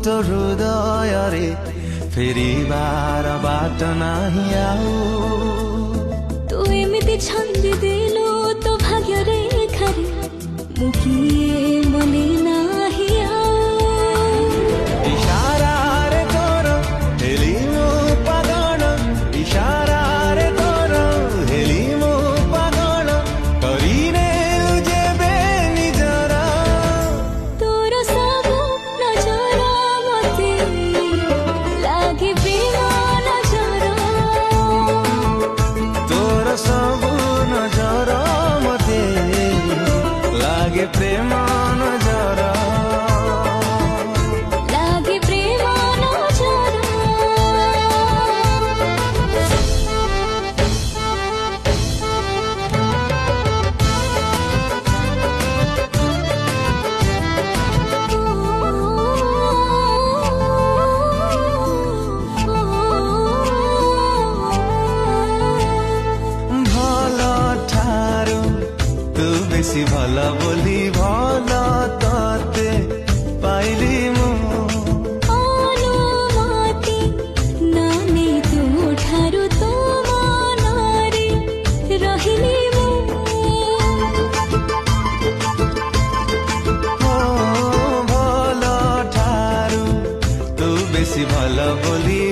तो हृदय रे फेरिबार बाट नाही आउ तू एमिति छंदी देलु तो भाग्य रेखा रे मु किए मने नाही इशारा रे तोर हेली मो पागल इशारा रे तोर हेली मो पागल करिने जेबे निजरा तोर सब नजर मते लागे प्रेम नजर तोर सब नजर मते लागे प्रेम नजर लागे प्रेम नजर भल ठारू तू बेसी भल बोली भल तते पाइली मु अनुमति नानी तू ठारू तो मनारे रहिली मु भल ठारू तू बेसी भल बोली